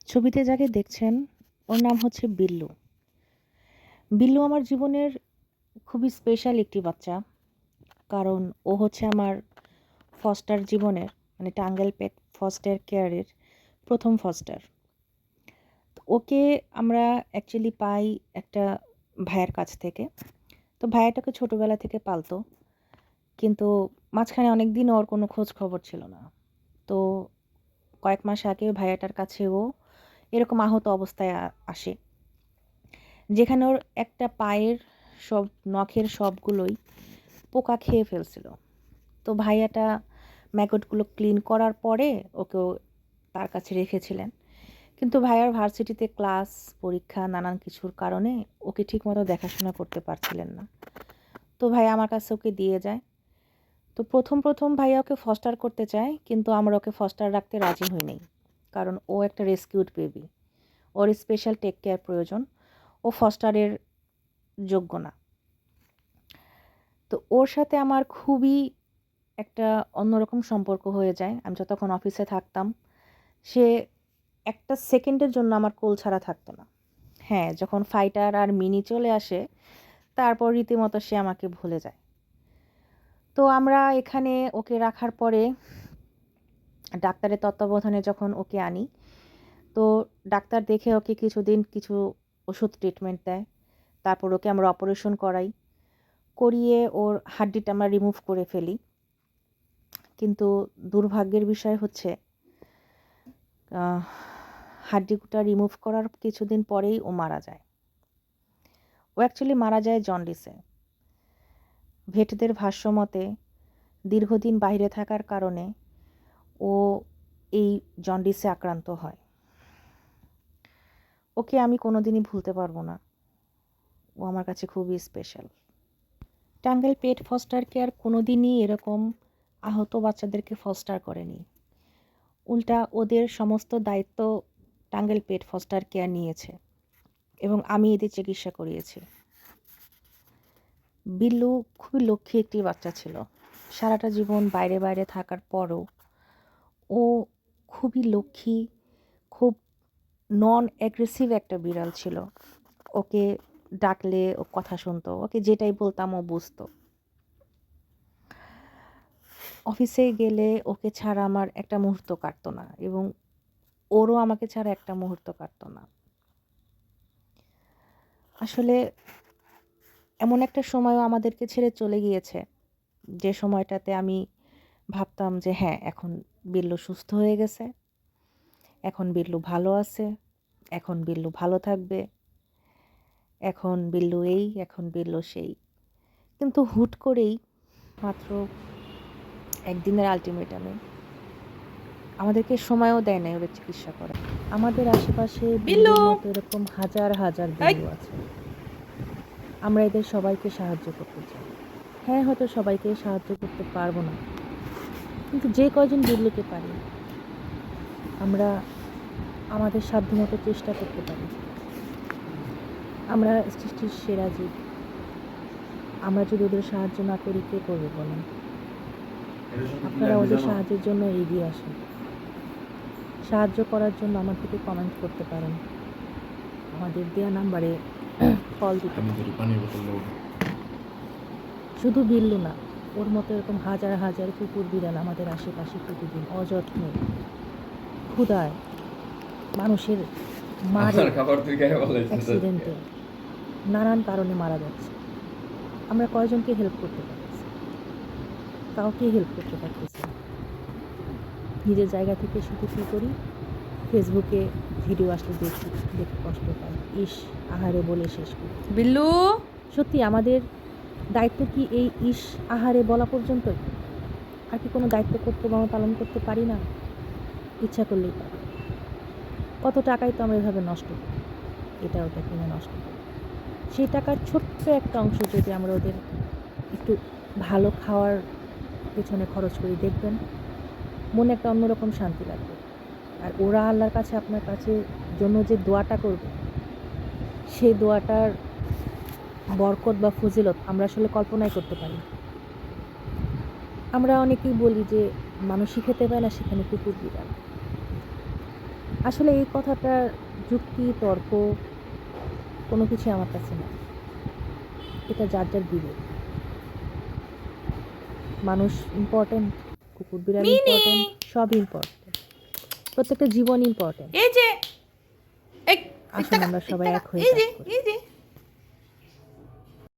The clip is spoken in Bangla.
ছবিতে যাকে দেখছেন ওর নাম হচ্ছে বিল্লু। বিল্লু আমার জীবনের খুবই স্পেশাল একটি বাচ্চা। কারণ ও হচ্ছে আমার ফস্টার জীবনের মানে টাঙ্গাইল পেট ফস্টার কেয়ারের প্রথম ফস্টার। ওকে আমরা অ্যাকচুয়ালি পাই একটা ভাইয়ার কাছ থেকে। তো ভাইয়াটাকে ছোটোবেলা থেকে পালতো, কিন্তু মাঝখানে অনেক দিন ওর কোনো খোঁজ খবর ছিল না। তো কয়েক মাস আগে ভাইয়াটার কাছে ও এরকম আহত অবস্থায় আসে, যেখানে ওর একটা পায়ের সব নখের সবগুলোই পোকা খেয়ে ফেলছিল। তো ভাইয়াটা ম্যাগটগুলো ক্লিন করার পরে ওকে তার কাছে রেখেছিলেন, কিন্তু ভাইয়ার ভার্সিটিতে ক্লাস পরীক্ষা নানান কিছুর কারণে ওকে ঠিকমতো দেখাশোনা করতে পারছিলেন না। তো ভাইয়া আমার কাছে ওকে দিয়ে যায়। তো প্রথম ভাইয়া ওকে ফস্টার করতে চায়, কিন্তু আমরা ওকে ফস্টার রাখতে রাজি হই নাই, কারণ ও একটা রেস্কিউড বেবি, ওর স্পেশাল টেক কেয়ার প্রয়োজন, ও ফস্টারের যোগ্য না। তো ওর সাথে আমার খুবই একটা অন্যরকম সম্পর্ক হয়ে যায়। আমি যতক্ষণ অফিসে থাকতাম, সে একটা সেকেন্ডের জন্য আমার কোল ছাড়া থাকতো না। হ্যাঁ, যখন ফাইটার আর মিনি চলে আসে, তারপর রীতিমতো সে আমাকে ভুলে যায়। তো আমরা এখানে ওকে রাখার পরে ডাক্তারের তত্ত্বাবধানে যখন ওকে আনি, তো ডাক্তার দেখে ওকে কিছুদিন কিছু ওষুধ ট্রিটমেন্ট দেয়। তারপর ওকে আমরা অপারেশন করিয়ে ওর হাড্ডিটা আমরা রিমুভ করে ফেলি। কিন্তু দুর্ভাগ্যের বিষয় হচ্ছে হাড্ডিটা রিমুভ করার কিছুদিন পরেই ও মারা যায়। ও অ্যাকচুয়ালি মারা যায় জন্ডিসে। ভেটদের ভাষ্যমতে দীর্ঘদিন বাইরে থাকার কারণে ও এই জন্ডিসে আক্রান্ত হয়। ওকে আমি কোনোদিনই ভুলতে পারবো না। ও আমার কাছে খুবই স্পেশাল। টাঙ্গাইল পেট ফস্টার কেয়ার কোনোদিনই এরকম আহত বাচ্চাদেরকে ফস্টার করেনি। উল্টা ওদের সমস্ত দায়িত্ব টাঙ্গাইল পেট ফস্টার কেয়ার নিয়েছে এবং আমি এদের চিকিৎসা করিয়েছি। বিল্লু খুবই লক্ষ্মী একটি বাচ্চা ছিল। সারাটা জীবন বাইরে থাকার পরও ও খুবই লক্ষ্মী, খুব নন অ্যাগ্রেসিভ একটা বিড়াল ছিল। ওকে ডাকলে ও কথা শুনতো, ওকে যেটাই বলতাম ও বুঝতো। অফিসে গেলে ওকে ছাড়া আমার একটা মুহূর্ত কাটতো না, এবং ওরও আমাকে ছাড়া একটা মুহূর্ত কাটতো না। আসলে এমন একটা সময়ও আমাদেরকে ছেড়ে চলে গিয়েছে, যে সময়টাতে আমি ভাবতাম যে হ্যাঁ, এখন বিল্লু সুস্থ হয়ে গেছে, এখন বিল্লু ভালো আছে, এখন বিল্লু ভালো থাকবে, এখন বিল্লু এই, এখন বিল্লু সেই। কিন্তু হুট করেই মাত্র একদিনের আলটিমেটামে আমাদেরকে সময়ও দেয় না ওদের চিকিৎসা করা। আমাদের আশেপাশে বিল্লুর মতো এরকম হাজার হাজার বিল্লু আছে। আমরা এদের সবাইকে সাহায্য করতে চাই। হ্যাঁ, হয়তো সবাইকে সাহায্য করতে পারবো না, কিন্তু যে কয়জন বিল্লুকে পারি আমরা আমাদের সাধ্যমতো চেষ্টা করতে পারি। আমরা সৃষ্টির সেরা জীব, আমরা যদি ওদের সাহায্য না করি কে করবে বলেন? আপনারা ওদের সাহায্যের জন্য এগিয়ে আসেন। সাহায্য করার জন্য আমার থেকে কমেন্ট করতে পারেন, আমাদের দেওয়া নাম্বারে কল দিতে পারেন। শুধু বিল্লু না, ওর মতো এরকম হাজার হাজার কুকুর বিড়াল আমাদের আশেপাশে প্রতিদিন অযত্নে, ক্ষুধায়, মানুষের মারে, অ্যাক্সিডেন্টে, নানান কারণে মারা যাচ্ছে। আমরা কয়জনকে হেল্প করতে পারতেছি? কাউকে হেল্প করতে পারতেছি না। নিজের জায়গা থেকে শুধু কী করি, ফেসবুকে ভিডিও আসলে দেখে কষ্ট পাই, ইস আহারে বলে শেষ করি। বিল্লু, সত্যি আমাদের দায়িত্ব কি এই ইস আহারে বলা পর্যন্তই? আর কি কোনো দায়িত্ব কর্তব্য আমরা পালন করতে পারি না? ইচ্ছা করলেই পারি। কত টাকাই তো আমরা এভাবে নষ্ট করি, এটা ওটা কিনে নষ্ট করি। সেই টাকার ছোট্ট একটা অংশ যদি আমরা ওদের একটু ভালো খাওয়ার পেছনে খরচ করি, দেখবেন মনে একটা অন্যরকম শান্তি লাগবে। আর ওরা আল্লাহর কাছে আপনার কাছে জন্য যে দোয়াটা করবে, সেই দোয়াটার বরকত বা ফজিলত আমরা আসলে কল্পনাই করতে পারি। আমরা অনেকেই বলি যে মানুষই খেতে পায় না, সেখানে কুকুর বিড়াল। আসলে এই কথাটার যুক্তি তর্ক কোনো কিছু আমার কাছে না, এটা যার যার বিবেক। মানুষ ইম্পর্টেন্ট, কুকুর বিড়াল মিনি ইম্পর্টেন্ট, সব ইম্পর্টেন্ট, প্রত্যেকটা জীবন ইম্পর্টেন্ট। এই যে আসুন আমরা সবাই এক হয়ে এই কাজ যে করি। এই যে